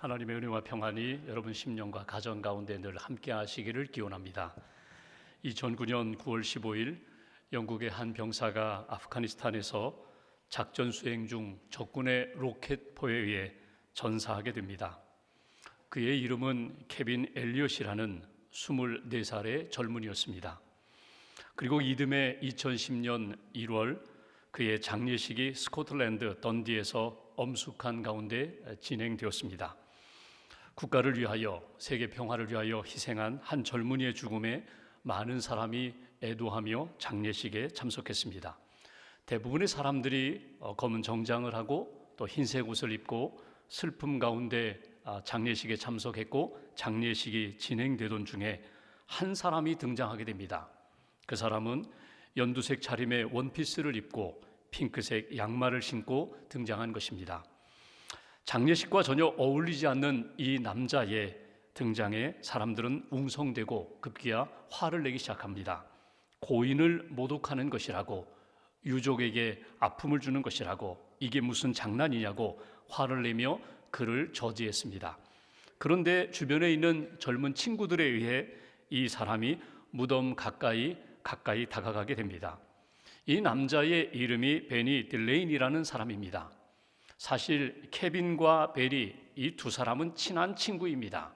하나님의 은혜와 평안이 여러분 심령과 가정 가운데 늘 함께 하시기를 기원합니다. 2009년 9월 15일 영국의 한 병사가 아프가니스탄에서 작전 수행 중 적군의 로켓포에 의해 전사하게 됩니다. 그의 이름은 케빈 엘리엇이라는 24살의 젊은이였습니다. 그리고 이듬해 2010년 1월 그의 장례식이 스코틀랜드 던디에서 엄숙한 가운데 진행되었습니다. 국가를 위하여, 세계 평화를 위하여 희생한 한 젊은이의 죽음에 많은 사람이 애도하며 장례식에 참석했습니다. 대부분의 사람들이 검은 정장을 하고 또 흰색 옷을 입고 슬픔 가운데 장례식에 참석했고, 장례식이 진행되던 중에 한 사람이 등장하게 됩니다. 그 사람은 연두색 차림의 원피스를 입고 핑크색 양말을 신고 등장한 것입니다. 장례식과 전혀 어울리지 않는 이 남자의 등장에 사람들은 웅성대고 급기야 화를 내기 시작합니다. 고인을 모독하는 것이라고, 유족에게 아픔을 주는 것이라고, 이게 무슨 장난이냐고 화를 내며 그를 저지했습니다. 그런데 주변에 있는 젊은 친구들에 의해 이 사람이 무덤 가까이 다가가게 됩니다. 이 남자의 이름이 베니 딜레인이라는 사람입니다. 사실 케빈과 베리, 이 두 사람은 친한 친구입니다.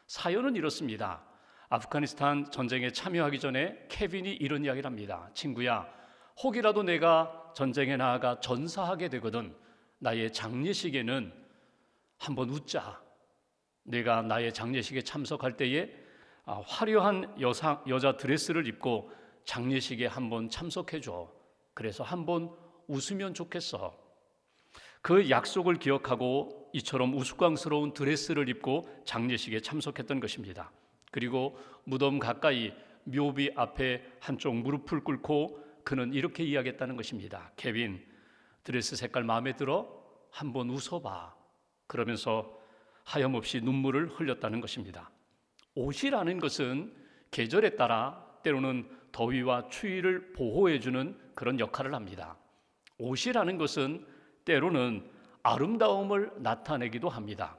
사연은 이렇습니다. 아프가니스탄 전쟁에 참여하기 전에 케빈이 이런 이야기를 합니다. 친구야, 혹이라도 내가 전쟁에 나아가 전사하게 되거든 나의 장례식에는 한번 웃자. 내가 나의 장례식에 참석할 때에 화려한 여자 드레스를 입고 장례식에 한번 참석해줘. 그래서 한번 웃으면 좋겠어. 그 약속을 기억하고 이처럼 우스꽝스러운 드레스를 입고 장례식에 참석했던 것입니다. 그리고 무덤 가까이 묘비 앞에 한쪽 무릎을 꿇고 그는 이렇게 이야기했다는 것입니다. 케빈, 드레스 색깔 마음에 들어? 한번 웃어봐. 그러면서 하염없이 눈물을 흘렸다는 것입니다. 옷이라는 것은 계절에 따라 때로는 더위와 추위를 보호해주는 그런 역할을 합니다. 옷이라는 것은 때로는 아름다움을 나타내기도 합니다.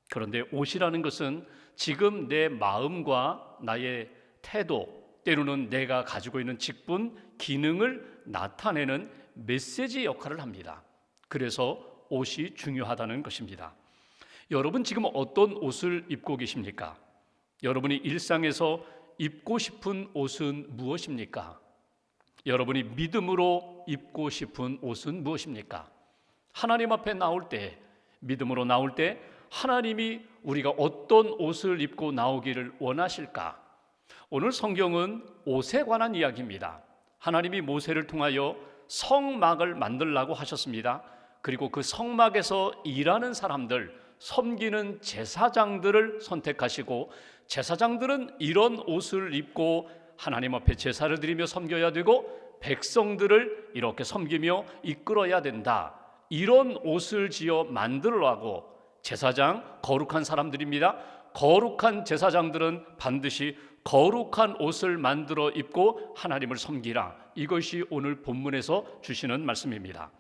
그런데 옷이라는 것은 지금 내 마음과 나의 태도, 때로는 내가 가지고 있는 직분, 기능을 나타내는 메시지 역할을 합니다. 그래서 옷이 중요하다는 것입니다. 여러분 지금 어떤 옷을 입고 계십니까? 여러분이 일상에서 입고 싶은 옷은 무엇입니까? 여러분이 믿음으로 입고 싶은 옷은 무엇입니까? 하나님 앞에 나올 때, 믿음으로 나올 때 하나님이 우리가 어떤 옷을 입고 나오기를 원하실까? 오늘 성경은 옷에 관한 이야기입니다. 하나님이 모세를 통하여 성막을 만들라고 하셨습니다. 그리고 그 성막에서 일하는 사람들, 섬기는 제사장들을 선택하시고, 제사장들은 이런 옷을 입고 하나님 앞에 제사를 드리며 섬겨야 되고 백성들을 이렇게 섬기며 이끌어야 된다. 이런 옷을 지어 만들라고. 제사장, 거룩한 사람들입니다. 거룩한 제사장들은 반드시 거룩한 옷을 만들어 입고 하나님을 섬기라. 이것이 오늘 본문에서 주시는 말씀입니다.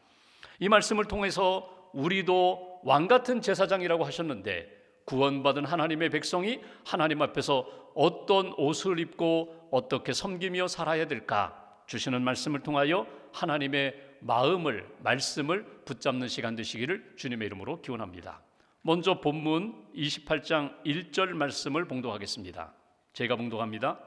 이 말씀을 통해서 우리도 왕같은 제사장이라고 하셨는데, 구원받은 하나님의 백성이 하나님 앞에서 어떤 옷을 입고 어떻게 섬기며 살아야 될까? 주시는 말씀을 통하여 하나님의 마음을, 말씀을 붙잡는 시간 되시기를 주님의 이름으로 기원합니다. 먼저 본문 28장 1절 말씀을 봉독하겠습니다. 제가 봉독합니다.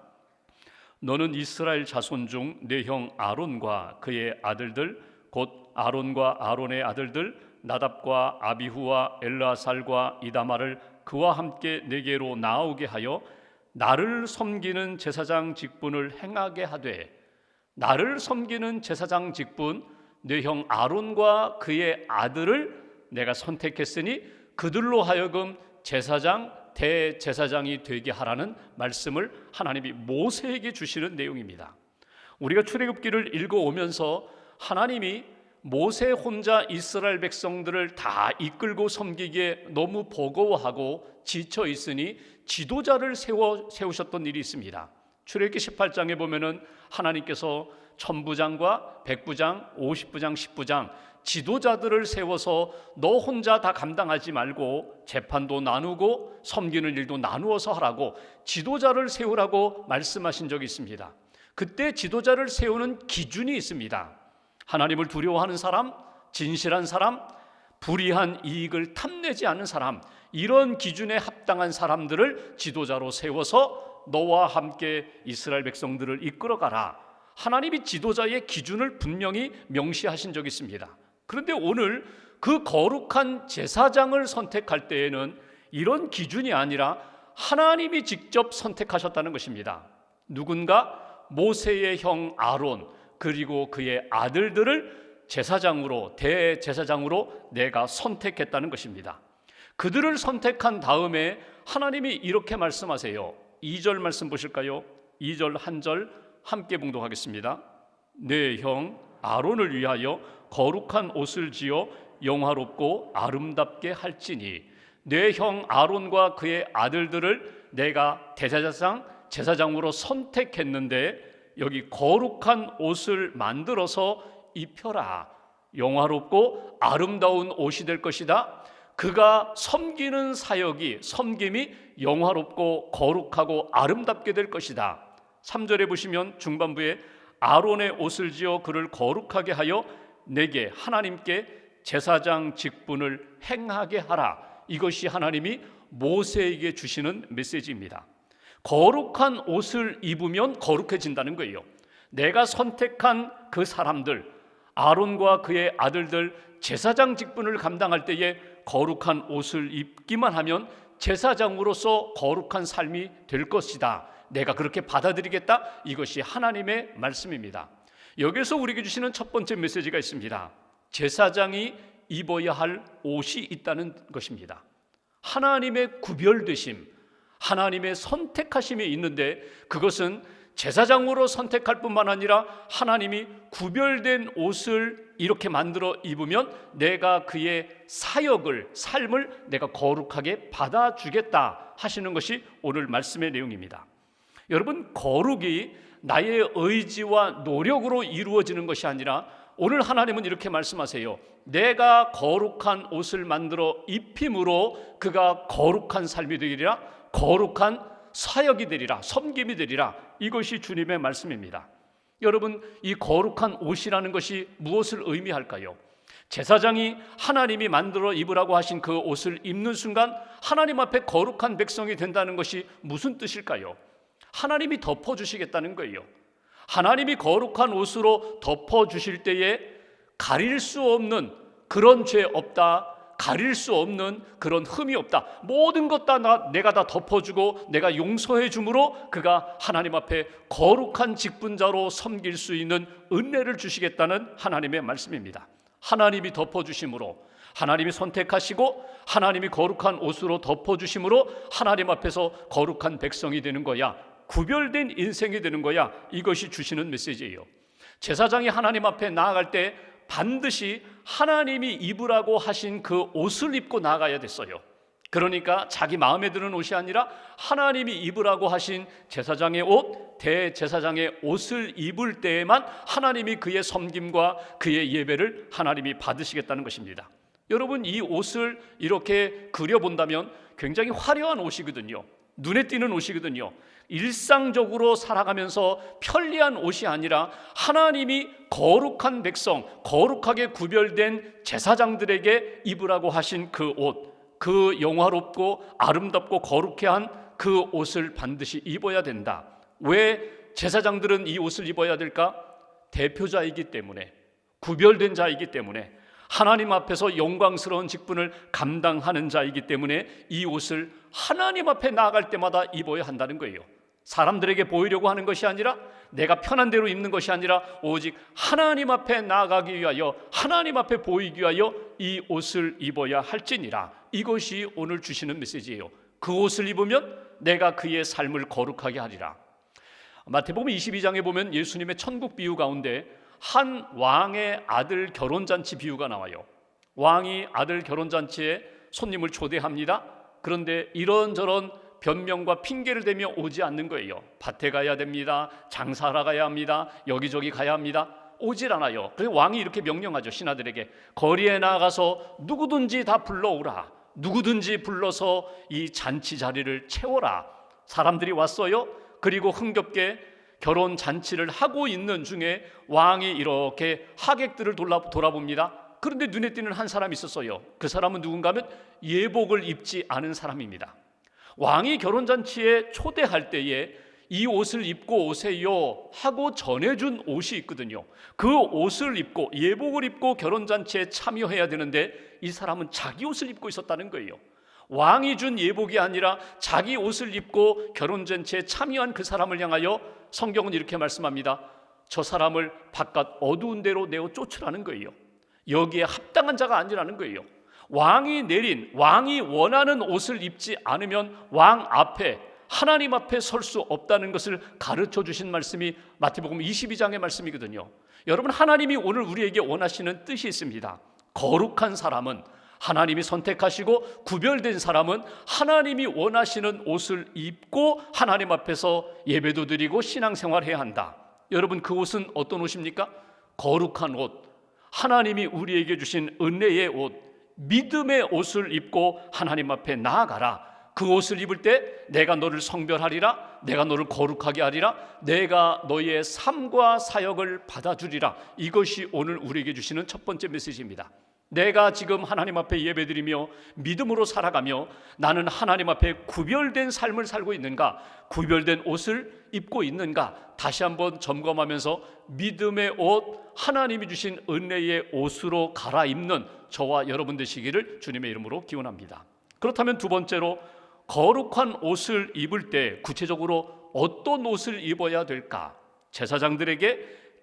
너는 이스라엘 자손 중 내 형 아론과 그의 아들들, 곧 아론과 아론의 아들들 나답과 아비후와 엘르아살과 이다말을 그와 함께 내게로 나오게 하여 나를 섬기는 제사장 직분을 행하게 하되, 나를 섬기는 제사장 직분, 내 형 아론과 그의 아들을 내가 선택했으니 그들로 하여금 제사장, 대제사장이 되게 하라는 말씀을 하나님이 모세에게 주시는 내용입니다. 우리가 출애굽기를 읽어오면서 하나님이 모세 혼자 이스라엘 백성들을 다 이끌고 섬기기에 너무 버거워하고 지쳐 있으니 지도자를 세우셨던 일이 있습니다. 출애굽기 18장에 보면은 하나님께서 천부장과 백부장, 50부장, 10부장 지도자들을 세워서 너 혼자 다 감당하지 말고 재판도 나누고 섬기는 일도 나누어서 하라고 지도자를 세우라고 말씀하신 적이 있습니다. 그때 지도자를 세우는 기준이 있습니다. 하나님을 두려워하는 사람, 진실한 사람, 불이한 이익을 탐내지 않는 사람, 이런 기준에 합당한 사람들을 지도자로 세워서 너와 함께 이스라엘 백성들을 이끌어가라. 하나님이 지도자의 기준을 분명히 명시하신 적이 있습니다. 그런데 오늘 그 거룩한 제사장을 선택할 때에는 이런 기준이 아니라 하나님이 직접 선택하셨다는 것입니다. 누군가 모세의 형 아론 그리고 그의 아들들을 제사장으로, 대제사장으로 내가 선택했다는 것입니다. 그들을 선택한 다음에 하나님이 이렇게 말씀하세요. 2절 말씀 보실까요? 2절 한 절 함께 봉독하겠습니다. 내 형 아론을 위하여 거룩한 옷을 지어 영화롭고 아름답게 할지니 내 형 아론과 그의 아들들을 내가 제사장으로 선택했는데 여기 거룩한 옷을 만들어서 입혀라. 영화롭고 아름다운 옷이 될 것이다. 그가 섬기는 사역이, 섬김이 영화롭고 거룩하고 아름답게 될 것이다. 3절에 보시면 중반부에 아론의 옷을 지어 그를 거룩하게 하여 내게 하나님께 제사장 직분을 행하게 하라. 이것이 하나님이 모세에게 주시는 메시지입니다. 거룩한 옷을 입으면 거룩해진다는 거예요. 내가 선택한 그 사람들, 아론과 그의 아들들 제사장 직분을 감당할 때에 거룩한 옷을 입기만 하면 제사장으로서 거룩한 삶이 될 것이다. 내가 그렇게 받아들이겠다. 이것이 하나님의 말씀입니다. 여기서 우리에게 주시는 첫 번째 메시지가 있습니다. 제사장이 입어야 할 옷이 있다는 것입니다. 하나님의 구별되심, 하나님의 선택하심이 있는데 그것은 제사장으로 선택할 뿐만 아니라 하나님이 구별된 옷을 이렇게 만들어 입으면 내가 그의 사역을, 삶을 내가 거룩하게 받아주겠다 하시는 것이 오늘 말씀의 내용입니다. 여러분, 거룩이 나의 의지와 노력으로 이루어지는 것이 아니라 오늘 하나님은 이렇게 말씀하세요. 내가 거룩한 옷을 만들어 입힘으로 그가 거룩한 삶이 되리라, 거룩한 사역이 되리라, 섬김이 되리라. 이것이 주님의 말씀입니다. 여러분, 이 거룩한 옷이라는 것이 무엇을 의미할까요? 제사장이 하나님이 만들어 입으라고 하신 그 옷을 입는 순간 하나님 앞에 거룩한 백성이 된다는 것이 무슨 뜻일까요? 하나님이 덮어주시겠다는 거예요. 하나님이 거룩한 옷으로 덮어주실 때에 가릴 수 없는 그런 죄 없다, 가릴 수 없는 그런 흠이 없다. 모든 것 다 내가 다 덮어주고 내가 용서해 줌으로 그가 하나님 앞에 거룩한 직분자로 섬길 수 있는 은혜를 주시겠다는 하나님의 말씀입니다. 하나님이 덮어주심으로, 하나님이 선택하시고 하나님이 거룩한 옷으로 덮어주심으로 하나님 앞에서 거룩한 백성이 되는 거야. 구별된 인생이 되는 거야. 이것이 주시는 메시지예요. 제사장이 하나님 앞에 나아갈 때 반드시 하나님이 입으라고 하신 그 옷을 입고 나가야 됐어요. 그러니까 자기 마음에 드는 옷이 아니라 하나님이 입으라고 하신 제사장의 옷, 대제사장의 옷을 입을 때에만 하나님이 그의 섬김과 그의 예배를 하나님이 받으시겠다는 것입니다. 여러분, 이 옷을 이렇게 그려본다면 굉장히 화려한 옷이거든요. 눈에 띄는 옷이거든요. 일상적으로 살아가면서 편리한 옷이 아니라 하나님이 거룩한 백성, 거룩하게 구별된 제사장들에게 입으라고 하신 그 옷, 그 영화롭고 아름답고 거룩해 한 그 옷을 반드시 입어야 된다. 왜 제사장들은 이 옷을 입어야 될까? 대표자이기 때문에, 구별된 자이기 때문에, 하나님 앞에서 영광스러운 직분을 감당하는 자이기 때문에 이 옷을 하나님 앞에 나아갈 때마다 입어야 한다는 거예요. 사람들에게 보이려고 하는 것이 아니라, 내가 편한 대로 입는 것이 아니라 오직 하나님 앞에 나아가기 위하여, 하나님 앞에 보이기 위하여 이 옷을 입어야 할지니라. 이것이 오늘 주시는 메시지예요. 그 옷을 입으면 내가 그의 삶을 거룩하게 하리라. 마태복음 22장에 보면 예수님의 천국 비유 가운데 한 왕의 아들 결혼잔치 비유가 나와요. 왕이 아들 결혼잔치에 손님을 초대합니다. 그런데 이런저런 변명과 핑계를 대며 오지 않는 거예요. 밭에 가야 됩니다. 장사하러 가야 합니다. 여기저기 가야 합니다. 오질 않아요. 그래서 왕이 이렇게 명령하죠. 신하들에게 거리에 나가서 누구든지 다 불러오라. 누구든지 불러서 이 잔치 자리를 채워라. 사람들이 왔어요. 그리고 흥겹게 결혼 잔치를 하고 있는 중에 왕이 이렇게 하객들을 돌아봅니다. 그런데 눈에 띄는 한 사람이 있었어요. 그 사람은 누군가 하면 예복을 입지 않은 사람입니다. 왕이 결혼잔치에 초대할 때에 이 옷을 입고 오세요 하고 전해준 옷이 있거든요. 그 옷을 입고 예복을 입고 결혼잔치에 참여해야 되는데 이 사람은 자기 옷을 입고 있었다는 거예요. 왕이 준 예복이 아니라 자기 옷을 입고 결혼잔치에 참여한 그 사람을 향하여 성경은 이렇게 말씀합니다. 저 사람을 바깥 어두운 데로 내어 쫓으라는 거예요. 여기에 합당한 자가 아니라는 거예요. 왕이 원하는 옷을 입지 않으면 왕 앞에, 하나님 앞에 설 수 없다는 것을 가르쳐 주신 말씀이 마태복음 22장의 말씀이거든요. 여러분, 하나님이 오늘 우리에게 원하시는 뜻이 있습니다. 거룩한 사람은, 하나님이 선택하시고 구별된 사람은 하나님이 원하시는 옷을 입고 하나님 앞에서 예배도 드리고 신앙생활해야 한다. 여러분, 그 옷은 어떤 옷입니까? 거룩한 옷, 하나님이 우리에게 주신 은혜의 옷, 믿음의 옷을 입고 하나님 앞에 나아가라. 그 옷을 입을 때 내가 너를 성별하리라, 내가 너를 거룩하게 하리라, 내가 너의 삶과 사역을 받아주리라. 이것이 오늘 우리에게 주시는 첫 번째 메시지입니다. 내가 지금 하나님 앞에 예배드리며 믿음으로 살아가며 나는 하나님 앞에 구별된 삶을 살고 있는가, 구별된 옷을 입고 있는가, 다시 한번 점검하면서 믿음의 옷, 하나님이 주신 은혜의 옷으로 갈아입는 저와 여러분 되시기를 주님의 이름으로 기원합니다. 그렇다면 두 번째로, 거룩한 옷을 입을 때 구체적으로 어떤 옷을 입어야 될까?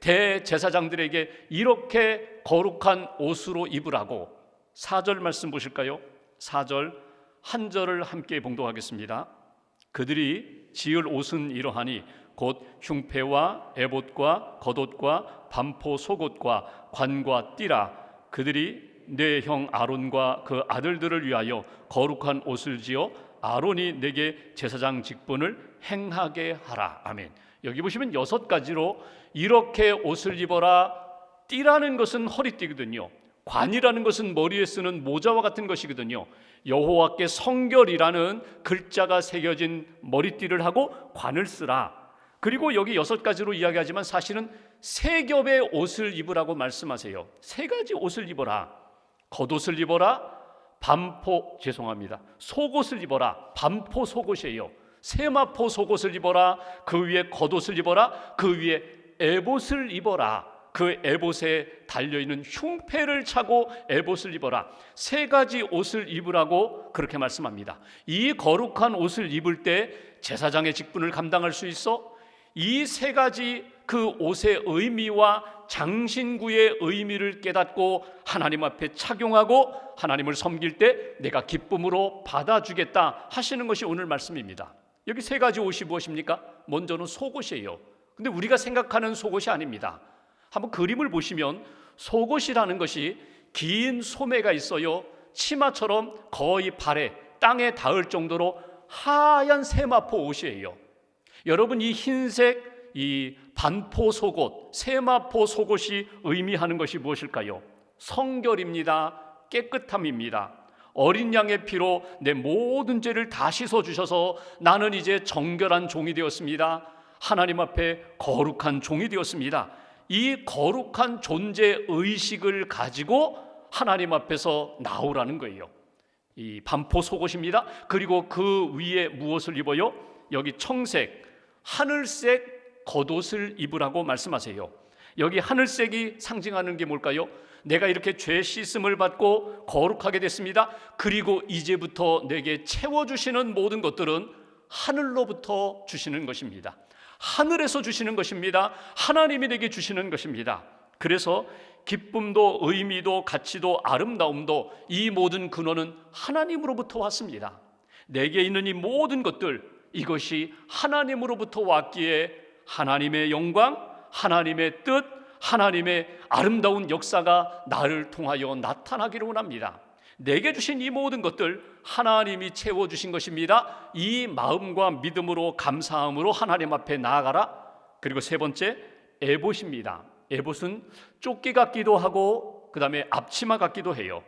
대제사장들에게 이렇게 거룩한 옷으로 입으라고 4절 말씀 보실까요? 4절 한 절을 함께 봉독하겠습니다. 그들이 지을 옷은 이러하니 곧 흉패와 에봇과 겉옷과 반포 속옷과 관과 띠라. 그들이 내 형 아론과 그 아들들을 위하여 거룩한 옷을 지어 아론이 내게 제사장 직분을 행하게 하라. 아멘. 여기 보시면 6가지로 이렇게 옷을 입어라. 띠라는 것은 허리띠거든요. 관이라는 것은 머리에 쓰는 모자와 같은 것이거든요. 여호와께 성결이라는 글자가 새겨진 머리띠를 하고 관을 쓰라. 그리고 여기 6가지로 이야기하지만 사실은 3겹의 옷을 입으라고 말씀하세요. 3가지 옷을 입어라. 겉옷을 입어라. 속옷을 입어라. 반포 속옷이에요. 세마포 속옷을 입어라. 그 위에 겉옷을 입어라. 그 위에 에봇을 입어라. 그 에봇에 달려있는 흉패를 차고 에봇을 입어라. 3가지 옷을 입으라고 그렇게 말씀합니다. 이 거룩한 옷을 입을 때 제사장의 직분을 감당할 수 있어 이 3가지 그 옷의 의미와 장신구의 의미를 깨닫고 하나님 앞에 착용하고 하나님을 섬길 때 내가 기쁨으로 받아주겠다 하시는 것이 오늘 말씀입니다. 여기 3가지 옷이 무엇입니까? 먼저는 속옷이에요. 근데 우리가 생각하는 속옷이 아닙니다. 한번 그림을 보시면 속옷이라는 것이 긴 소매가 있어요. 치마처럼 거의 발에 땅에 닿을 정도로 하얀 세마포 옷이에요. 여러분, 이 흰색 이 반포 속옷, 세마포 속옷이 의미하는 것이 무엇일까요? 성결입니다. 깨끗함입니다. 어린 양의 피로 내 모든 죄를 다 씻어주셔서 나는 이제 정결한 종이 되었습니다. 하나님 앞에 거룩한 종이 되었습니다. 이 거룩한 존재 의식을 가지고 하나님 앞에서 나오라는 거예요. 이 반포 속옷입니다. 그리고 그 위에 무엇을 입어요? 여기 청색, 하늘색 겉옷을 입으라고 말씀하세요. 여기 하늘색이 상징하는 게 뭘까요? 내가 이렇게 죄 씻음을 받고 거룩하게 됐습니다. 그리고 이제부터 내게 채워주시는 모든 것들은 하늘로부터 주시는 것입니다. 하늘에서 주시는 것입니다. 하나님이 내게 주시는 것입니다. 그래서 기쁨도 의미도 가치도 아름다움도 이 모든 근원은 하나님으로부터 왔습니다. 내게 있는 이 모든 것들, 이것이 하나님으로부터 왔기에 하나님의 영광, 하나님의 뜻, 하나님의 아름다운 역사가 나를 통하여 나타나기를 원합니다. 내게 주신 이 모든 것들 하나님이 채워주신 것입니다. 이 마음과 믿음으로 감사함으로 하나님 앞에 나아가라. 그리고 세 번째, 에봇입니다. 에봇은 조끼 같기도 하고 그 다음에 앞치마 같기도 해요.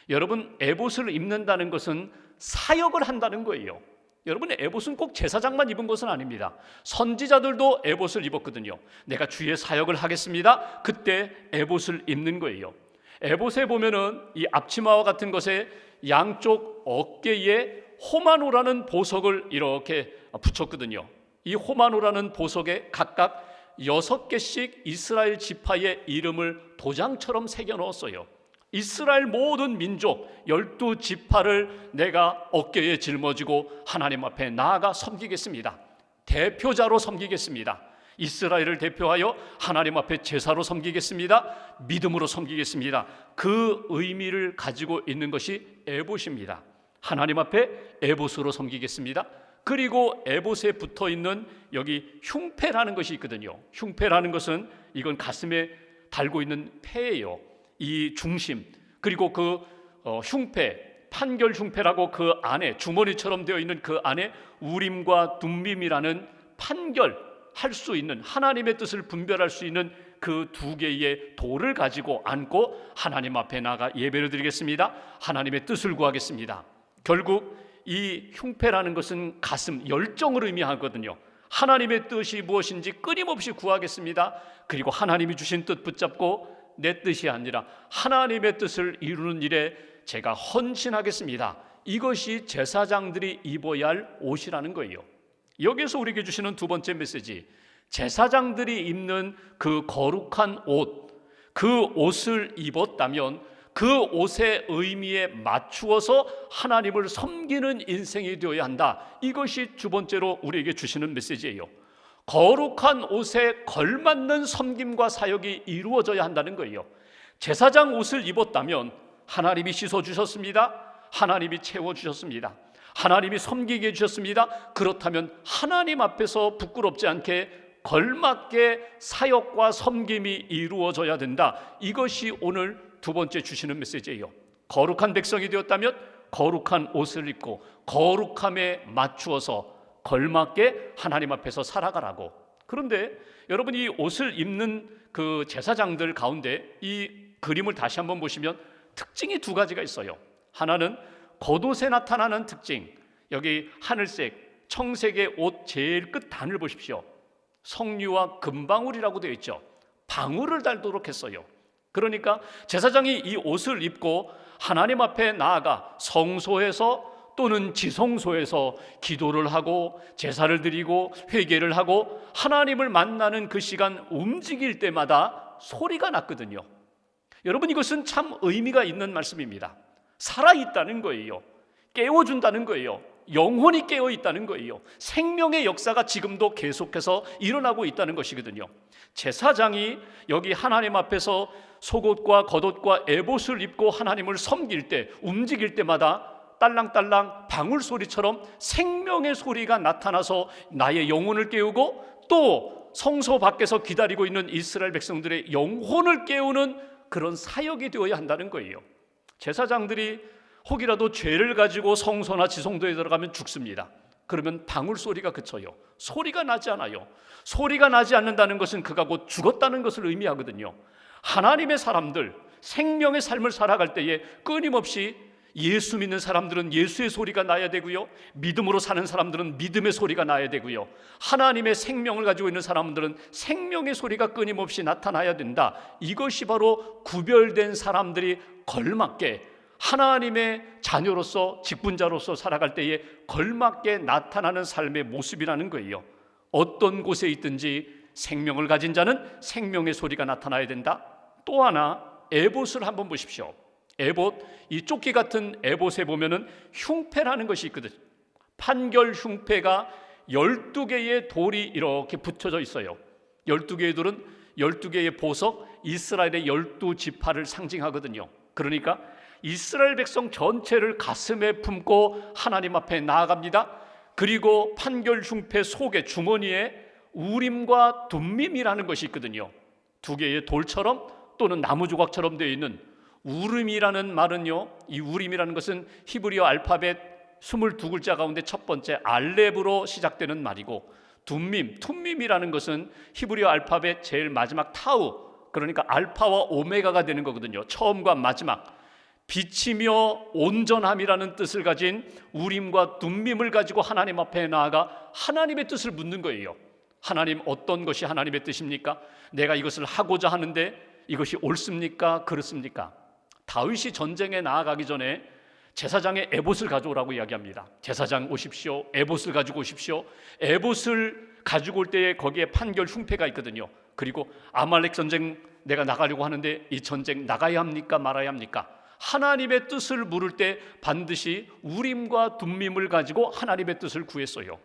여러분, 에봇을 입는다는 것은 사역을 한다는 거예요. 여러분, 에봇은 꼭 제사장만 입은 것은 아닙니다. 선지자들도 에봇을 입었거든요. 내가 주의 사역을 하겠습니다. 그때 에봇을 입는 거예요. 에봇에 보면은 이 앞치마와 같은 것에 양쪽 어깨에 호마노라는 보석을 이렇게 붙였거든요. 이 호마노라는 보석에 각각 6개씩 이스라엘 지파의 이름을 도장처럼 새겨 넣었어요. 이스라엘 모든 민족 12지파를 내가 어깨에 짊어지고 하나님 앞에 나아가 섬기겠습니다. 대표자로 섬기겠습니다. 이스라엘을 대표하여 하나님 앞에 제사로 섬기겠습니다. 믿음으로 섬기겠습니다. 그 의미를 가지고 있는 것이 에봇입니다. 하나님 앞에 에봇으로 섬기겠습니다. 그리고 에봇에 붙어있는 여기 흉패라는 것이 있거든요. 흉패라는 것은 이건 가슴에 달고 있는 패예요. 이 중심, 그리고 그 흉패, 판결 흉패라고 그 안에 주머니처럼 되어 있는 그 안에 우림과 둠밈이라는 판결할 수 있는, 하나님의 뜻을 분별할 수 있는 그 두 개의 돌을 가지고 안고 하나님 앞에 나가 예배를 드리겠습니다. 하나님의 뜻을 구하겠습니다. 결국 이 흉패라는 것은 가슴, 열정을 의미하거든요. 하나님의 뜻이 무엇인지 끊임없이 구하겠습니다. 그리고 하나님이 주신 뜻 붙잡고 내 뜻이 아니라 하나님의 뜻을 이루는 일에 제가 헌신하겠습니다. 이것이 제사장들이 입어야 할 옷이라는 거예요. 여기서 우리에게 주시는 두 번째 메시지, 제사장들이 입는 그 거룩한 옷, 그 옷을 입었다면 그 옷의 의미에 맞추어서 하나님을 섬기는 인생이 되어야 한다. 이것이 두 번째로 우리에게 주시는 메시지예요. 거룩한 옷에 걸맞는 섬김과 사역이 이루어져야 한다는 거예요. 제사장 옷을 입었다면 하나님이 씻어주셨습니다. 하나님이 채워주셨습니다. 하나님이 섬기게 해주셨습니다. 그렇다면 하나님 앞에서 부끄럽지 않게 걸맞게 사역과 섬김이 이루어져야 된다. 이것이 오늘 두 번째 주시는 메시지예요. 거룩한 백성이 되었다면 거룩한 옷을 입고 거룩함에 맞추어서 걸맞게 하나님 앞에서 살아가라고. 그런데 여러분, 이 옷을 입는 그 제사장들 가운데 이 그림을 다시 한번 보시면 특징이 두 가지가 있어요. 하나는 겉옷에 나타나는 특징, 여기 하늘색, 청색의 옷 제일 끝 단을 보십시오. 석류와 금방울이라고 되어 있죠. 방울을 달도록 했어요. 그러니까 제사장이 이 옷을 입고 하나님 앞에 나아가 성소에서 또는 지성소에서 기도를 하고 제사를 드리고 회개를 하고 하나님을 만나는 그 시간 움직일 때마다 소리가 났거든요. 여러분, 이것은 참 의미가 있는 말씀입니다. 살아있다는 거예요. 깨워준다는 거예요. 영혼이 깨어있다는 거예요. 생명의 역사가 지금도 계속해서 일어나고 있다는 것이거든요. 제사장이 여기 하나님 앞에서 속옷과 겉옷과 에봇을 입고 하나님을 섬길 때, 움직일 때마다 딸랑딸랑 방울 소리처럼 생명의 소리가 나타나서 나의 영혼을 깨우고 또 성소 밖에서 기다리고 있는 이스라엘 백성들의 영혼을 깨우는 그런 사역이 되어야 한다는 거예요. 제사장들이 혹이라도 죄를 가지고 성소나 지성도에 들어가면 죽습니다. 그러면 방울 소리가 그쳐요. 소리가 나지 않아요. 소리가 나지 않는다는 것은 그가 곧 죽었다는 것을 의미하거든요. 하나님의 사람들, 생명의 삶을 살아갈 때에 끊임없이 예수 믿는 사람들은 예수의 소리가 나야 되고요, 믿음으로 사는 사람들은 믿음의 소리가 나야 되고요, 하나님의 생명을 가지고 있는 사람들은 생명의 소리가 끊임없이 나타나야 된다. 이것이 바로 구별된 사람들이 걸맞게 하나님의 자녀로서 직분자로서 살아갈 때에 걸맞게 나타나는 삶의 모습이라는 거예요. 어떤 곳에 있든지 생명을 가진 자는 생명의 소리가 나타나야 된다. 또 하나, 에봇을 한번 보십시오. 에봇, 이 조끼 같은 에봇에 보면은 흉패라는 것이 있거든요. 판결 흉패가 12개의 돌이 이렇게 붙여져 있어요. 12개의 돌은 12개의 보석, 이스라엘의 12지파를 상징하거든요. 그러니까 이스라엘 백성 전체를 가슴에 품고 하나님 앞에 나아갑니다. 그리고 판결 흉패 속에 주머니에 우림과 둠밈이라는 것이 있거든요. 두 개의 돌처럼 또는 나무 조각처럼 되어 있는 우림이라는 말은요, 이 우림이라는 것은 히브리어 알파벳 22글자 가운데 첫 번째 알렙으로 시작되는 말이고, 툼밈이라는 것은 히브리어 알파벳 제일 마지막 타우, 그러니까 알파와 오메가가 되는 거거든요. 처음과 마지막, 빛이며 온전함이라는 뜻을 가진 우림과 둠밈을 가지고 하나님 앞에 나아가 하나님의 뜻을 묻는 거예요. 하나님, 어떤 것이 하나님의 뜻입니까? 내가 이것을 하고자 하는데 이것이 옳습니까? 그렇습니까? 다윗이 전쟁에 나아가기 전에 제사장의 에봇을 가져오라고 이야기합니다. 제사장 오십시오. 에봇을 가지고 오십시오. 에봇을 가지고 올 때에 거기에 판결 흉패가 있거든요. 그리고 아말렉 전쟁 내가 나가려고 하는데 이 전쟁 나가야 합니까? 말아야 합니까? 하나님의 뜻을 물을 때 반드시 우림과 둠밈을 가지고 하나님의 뜻을 구했어요.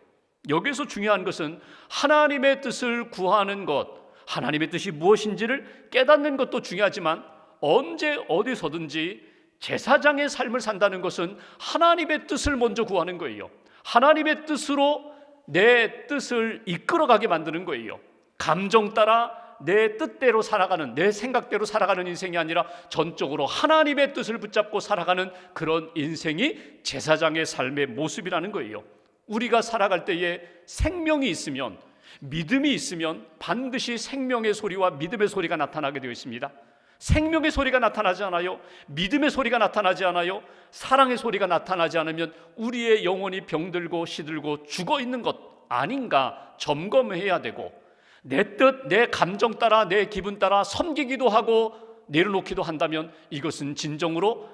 여기서 중요한 것은 하나님의 뜻을 구하는 것, 하나님의 뜻이 무엇인지를 깨닫는 것도 중요하지만 언제 어디서든지 제사장의 삶을 산다는 것은 하나님의 뜻을 먼저 구하는 거예요. 하나님의 뜻으로 내 뜻을 이끌어가게 만드는 거예요. 감정 따라 내 뜻대로 살아가는, 내 생각대로 살아가는 인생이 아니라 전적으로 하나님의 뜻을 붙잡고 살아가는 그런 인생이 제사장의 삶의 모습이라는 거예요. 우리가 살아갈 때에 생명이 있으면, 믿음이 있으면 반드시 생명의 소리와 믿음의 소리가 나타나게 되어 있습니다. 생명의 소리가 나타나지 않아요? 믿음의 소리가 나타나지 않아요? 사랑의 소리가 나타나지 않으면 우리의 영혼이 병들고 시들고 죽어 있는 것 아닌가 점검해야 되고, 내 뜻, 내 감정 따라, 내 기분 따라 섬기기도 하고 내려놓기도 한다면 이것은 진정으로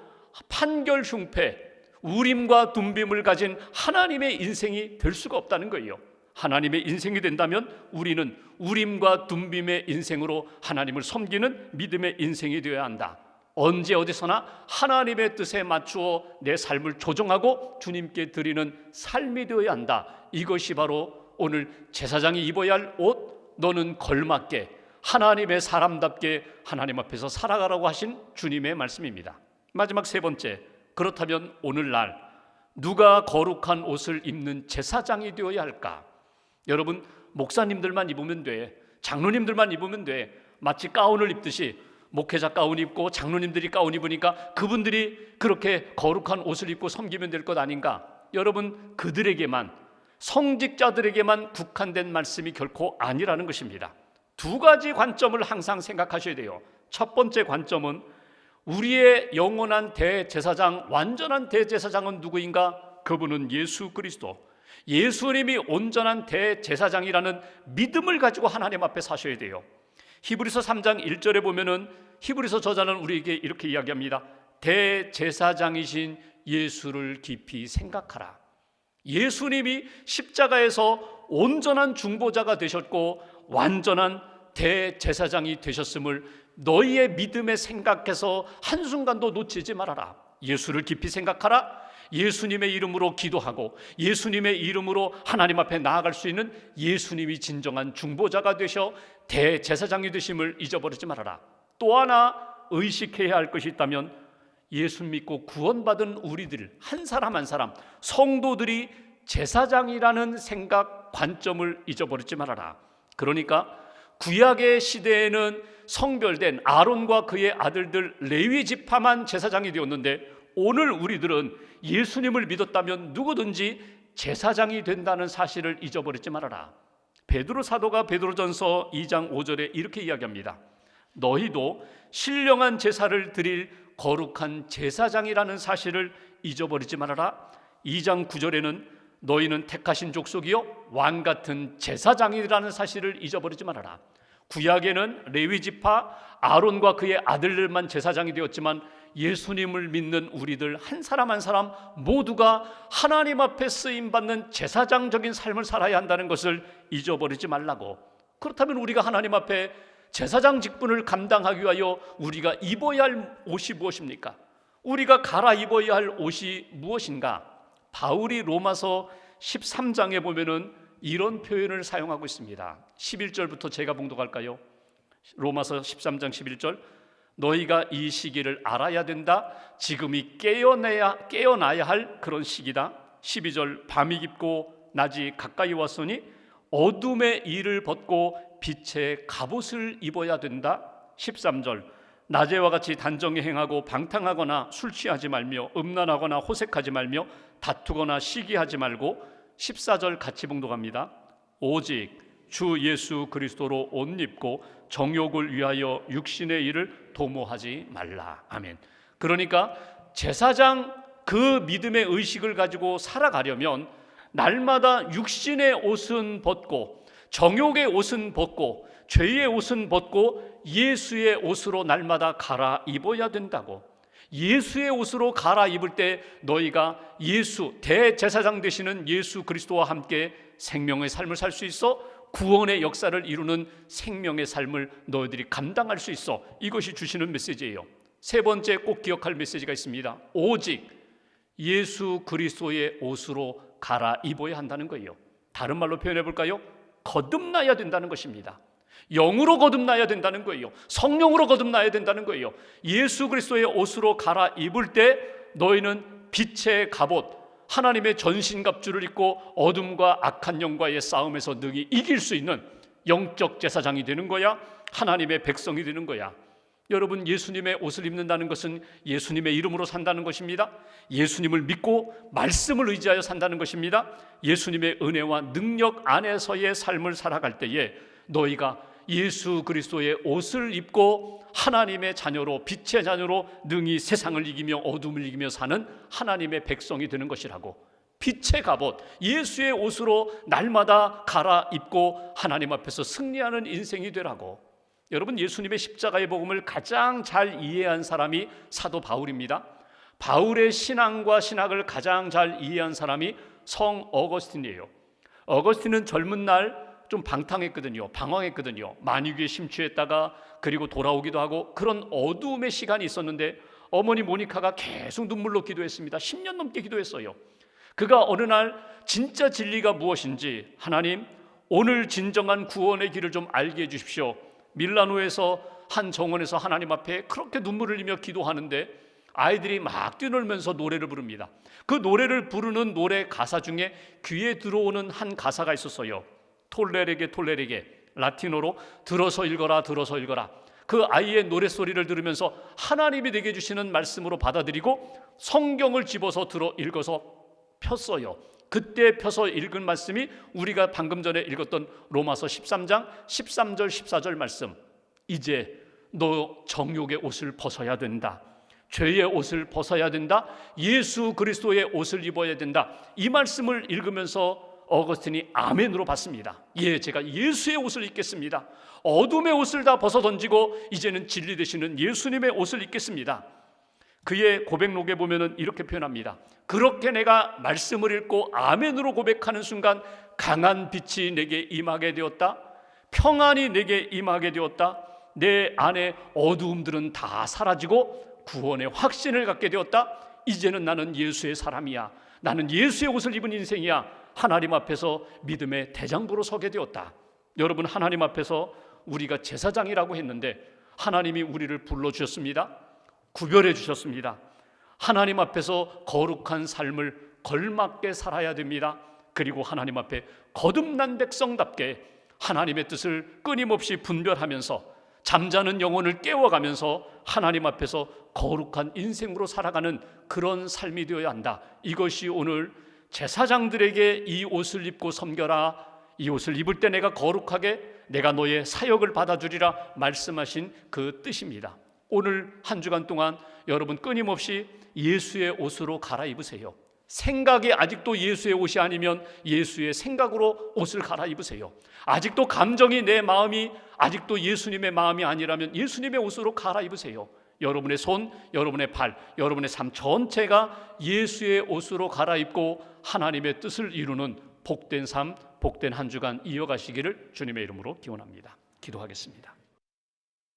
판결 흉패, 우림과 둠빔을 가진 하나님의 인생이 될 수가 없다는 거예요. 하나님의 인생이 된다면 우리는 우림과 둠빔의 인생으로 하나님을 섬기는 믿음의 인생이 되어야 한다. 언제 어디서나 하나님의 뜻에 맞추어 내 삶을 조정하고 주님께 드리는 삶이 되어야 한다. 이것이 바로 오늘 제사장이 입어야 할 옷, 너는 걸맞게 하나님의 사람답게 하나님 앞에서 살아가라고 하신 주님의 말씀입니다. 마지막 세 번째, 그렇다면 오늘날 누가 거룩한 옷을 입는 제사장이 되어야 할까? 여러분, 목사님들만 입으면 돼, 장로님들만 입으면 돼. 마치 가운을 입듯이 목회자 가운 입고 장로님들이 가운 입으니까 그분들이 그렇게 거룩한 옷을 입고 섬기면 될 것 아닌가? 여러분, 그들에게만, 성직자들에게만 국한된 말씀이 결코 아니라는 것입니다. 두 가지 관점을 항상 생각하셔야 돼요. 첫 번째 관점은 우리의 영원한 대제사장, 완전한 대제사장은 누구인가? 그분은 예수 그리스도, 예수님이 온전한 대제사장이라는 믿음을 가지고 하나님 앞에 사셔야 돼요. 히브리서 3장 1절에 보면은 히브리서 저자는 우리에게 이렇게 이야기합니다. 대제사장이신 예수를 깊이 생각하라. 예수님이 십자가에서 온전한 중보자가 되셨고 완전한 대제사장이 되셨음을 너희의 믿음에 생각해서 한순간도 놓치지 말아라. 예수를 깊이 생각하라. 예수님의 이름으로 기도하고 예수님의 이름으로 하나님 앞에 나아갈 수 있는 예수님이 진정한 중보자가 되셔 대제사장이 되심을 잊어버리지 말아라. 또 하나 의식해야 할 것이 있다면 예수 믿고 구원받은 우리들 한 사람 한 사람, 성도들이 제사장이라는 생각, 관점을 잊어버리지 말아라. 그러니까 구약의 시대에는 성별된 아론과 그의 아들들 레위 지파만 제사장이 되었는데 오늘 우리들은 예수님을 믿었다면 누구든지 제사장이 된다는 사실을 잊어버리지 말아라. 베드로 사도가 베드로전서 2장 5절에 이렇게 이야기합니다. 너희도 신령한 제사를 드릴 거룩한 제사장이라는 사실을 잊어버리지 말아라. 2장 9절에는 너희는 택하신 족속이요 왕같은 제사장이라는 사실을 잊어버리지 말아라. 구약에는 레위 지파 아론과 그의 아들들만 제사장이 되었지만 예수님을 믿는 우리들 한 사람 한 사람 모두가 하나님 앞에 쓰임받는 제사장적인 삶을 살아야 한다는 것을 잊어버리지 말라고. 그렇다면 우리가 하나님 앞에 제사장 직분을 감당하기 위하여 우리가 입어야 할 옷이 무엇입니까? 우리가 갈아입어야 할 옷이 무엇인가? 바울이 로마서 13장에 보면은 이런 표현을 사용하고 있습니다. 11절부터 제가 봉독할까요? 로마서 13장 11절, 너희가 이 시기를 알아야 된다. 지금이 깨어나야 할 그런 시기다. 12절, 밤이 깊고 낮이 가까이 왔으니 어둠의 일을 벗고 빛의 갑옷을 입어야 된다. 13절, 낮에와 같이 단정히 행하고 방탕하거나 술 취하지 말며 음란하거나 호색하지 말며 다투거나 시기하지 말고 14절 같이 봉독합니다. 오직 주 예수 그리스도로 옷 입고 정욕을 위하여 육신의 일을 도모하지 말라. 아멘. 그러니까 제사장 그 믿음의 의식을 가지고 살아가려면 날마다 육신의 옷은 벗고 정욕의 옷은 벗고 죄의 옷은 벗고 예수의 옷으로 날마다 갈아입어야 된다고. 예수의 옷으로 갈아입을 때 너희가 예수, 대제사장 되시는 예수 그리스도와 함께 생명의 삶을 살 수 있어 구원의 역사를 이루는 생명의 삶을 너희들이 감당할 수 있어. 이것이 주시는 메시지예요. 세 번째 꼭 기억할 메시지가 있습니다. 오직 예수 그리스도의 옷으로 갈아입어야 한다는 거예요. 다른 말로 표현해 볼까요? 거듭나야 된다는 것입니다. 영으로 거듭나야 된다는 거예요. 성령으로 거듭나야 된다는 거예요. 예수 그리스도의 옷으로 갈아입을 때 너희는 빛의 갑옷, 하나님의 전신갑주를 입고 어둠과 악한 영과의 싸움에서 능히 이길 수 있는 영적 제사장이 되는 거야. 하나님의 백성이 되는 거야. 여러분, 예수님의 옷을 입는다는 것은 예수님의 이름으로 산다는 것입니다. 예수님을 믿고 말씀을 의지하여 산다는 것입니다. 예수님의 은혜와 능력 안에서의 삶을 살아갈 때에 너희가 예수 그리스도의 옷을 입고 하나님의 자녀로, 빛의 자녀로 능히 세상을 이기며 어둠을 이기며 사는 하나님의 백성이 되는 것이라고. 빛의 갑옷, 예수의 옷으로 날마다 갈아입고 하나님 앞에서 승리하는 인생이 되라고. 여러분, 예수님의 십자가의 복음을 가장 잘 이해한 사람이 사도 바울입니다. 바울의 신앙과 신학을 가장 잘 이해한 사람이 성 어거스틴이에요. 어거스틴은 젊은 날 좀 방탕했거든요. 방황했거든요. 만유교에 심취했다가 그리고 돌아오기도 하고 그런 어두움의 시간이 있었는데 어머니 모니카가 계속 눈물로 기도했습니다. 10년 넘게 기도했어요. 그가 어느 날 진짜 진리가 무엇인지, 하나님 오늘 진정한 구원의 길을 좀 알게 해주십시오. 밀라노에서 한 정원에서 하나님 앞에 그렇게 눈물을 흘리며 기도하는데 아이들이 막 뛰놀면서 노래를 부릅니다. 그 노래를 부르는 노래 가사 중에 귀에 들어오는 한 가사가 있었어요. 톨레레게 톨레레게, 라틴어로 들어서 읽어라 들어서 읽어라. 그 아이의 노랫소리를 들으면서 하나님이 내게 주시는 말씀으로 받아들이고 성경을 집어서 들어 읽어서 폈어요. 그때 펴서 읽은 말씀이 우리가 방금 전에 읽었던 로마서 13장 13절 14절 말씀. 이제 너 정욕의 옷을 벗어야 된다. 죄의 옷을 벗어야 된다. 예수 그리스도의 옷을 입어야 된다. 이 말씀을 읽으면서 어거스틴이 아멘으로 받습니다. 예, 제가 예수의 옷을 입겠습니다. 어둠의 옷을 다 벗어던지고 이제는 진리 되시는 예수님의 옷을 입겠습니다. 그의 고백록에 보면은 이렇게 표현합니다. 그렇게 내가 말씀을 읽고 아멘으로 고백하는 순간 강한 빛이 내게 임하게 되었다. 평안이 내게 임하게 되었다. 내 안에 어두움들은 다 사라지고 구원의 확신을 갖게 되었다. 이제는 나는 예수의 사람이야. 나는 예수의 옷을 입은 인생이야. 하나님 앞에서 믿음의 대장부로 서게 되었다. 여러분, 하나님 앞에서 우리가 제사장이라고 했는데 하나님이 우리를 불러주셨습니다. 구별해 주셨습니다. 하나님 앞에서 거룩한 삶을 걸맞게 살아야 됩니다. 그리고 하나님 앞에 거듭난 백성답게 하나님의 뜻을 끊임없이 분별하면서 잠자는 영혼을 깨워가면서 하나님 앞에서 거룩한 인생으로 살아가는 그런 삶이 되어야 한다. 이것이 오늘 제사장들에게 이 옷을 입고 섬겨라, 이 옷을 입을 때 내가 거룩하게 내가 너의 사역을 받아주리라 말씀하신 그 뜻입니다. 오늘 한 주간 동안 여러분 끊임없이 예수의 옷으로 갈아입으세요. 생각이 아직도 예수의 옷이 아니면 예수의 생각으로 옷을 갈아입으세요. 아직도 감정이 내 마음이 아직도 예수님의 마음이 아니라면 예수님의 옷으로 갈아입으세요. 여러분의 손, 여러분의 발, 여러분의 삶 전체가 예수의 옷으로 갈아입고 하나님의 뜻을 이루는 복된 삶, 복된 한 주간 이어가시기를 주님의 이름으로 기원합니다. 기도하겠습니다.